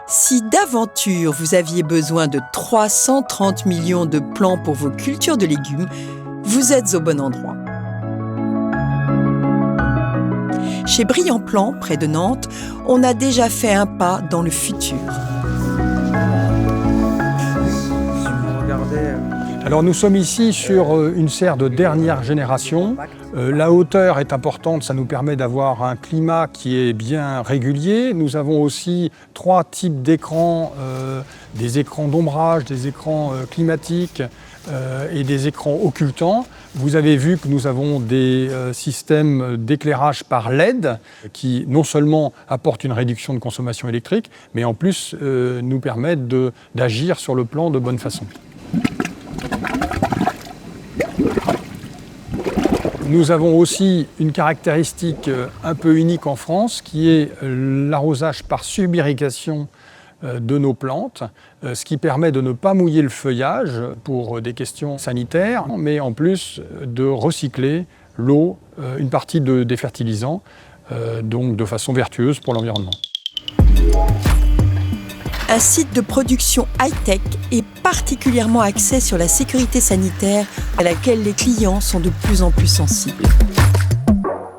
Si d'aventure vous aviez besoin de 330 millions de plants pour vos cultures de légumes, vous êtes au bon endroit. Chez Brillant Plants, près de Nantes, on a déjà fait un pas dans le futur. Alors nous sommes ici sur une serre de dernière génération. La hauteur est importante, ça nous permet d'avoir un climat qui est bien régulier. Nous avons aussi 3 types d'écrans, des écrans d'ombrage, des écrans climatiques et des écrans occultants. Vous avez vu que nous avons des systèmes d'éclairage par LED qui non seulement apportent une réduction de consommation électrique, mais en plus nous permettent d'agir sur le plan de bonne façon. Nous avons aussi une caractéristique un peu unique en France qui est l'arrosage par subirrigation de nos plantes, ce qui permet de ne pas mouiller le feuillage pour des questions sanitaires, mais en plus de recycler l'eau, une partie des fertilisants, donc de façon vertueuse pour l'environnement. Un site de production high-tech est particulièrement axé sur la sécurité sanitaire à laquelle les clients sont de plus en plus sensibles.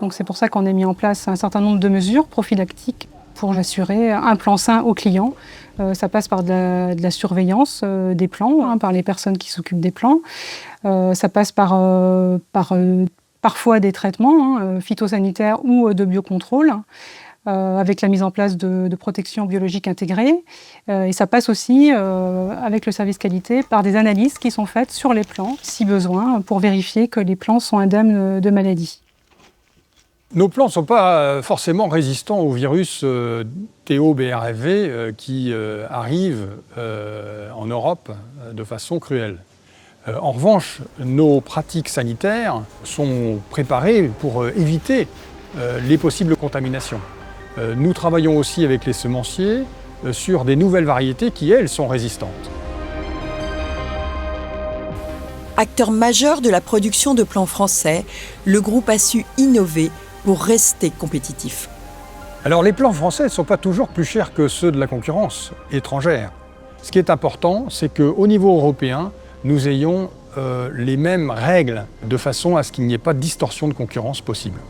Donc c'est pour ça qu'on a mis en place un certain nombre de mesures prophylactiques pour assurer un plan sain aux clients. Ça passe par de la surveillance des plants, par les personnes qui s'occupent des plants. Ça passe par parfois des traitements phytosanitaires ou de biocontrôle, avec la mise en place de protection biologique intégrée. Et ça passe aussi avec le service qualité par des analyses qui sont faites sur les plants, si besoin, pour vérifier que les plants sont indemnes de maladies. Nos plants ne sont pas forcément résistants au virus TO-BRFV qui arrive en Europe de façon cruelle. En revanche, nos pratiques sanitaires sont préparées pour éviter les possibles contaminations. Nous travaillons aussi avec les semenciers sur des nouvelles variétés qui, elles, sont résistantes. Acteur majeur de la production de plants français, le groupe a su innover pour rester compétitif. Alors les plants français ne sont pas toujours plus chers que ceux de la concurrence étrangère. Ce qui est important, c'est qu'au niveau européen, nous ayons les mêmes règles de façon à ce qu'il n'y ait pas de distorsion de concurrence possible.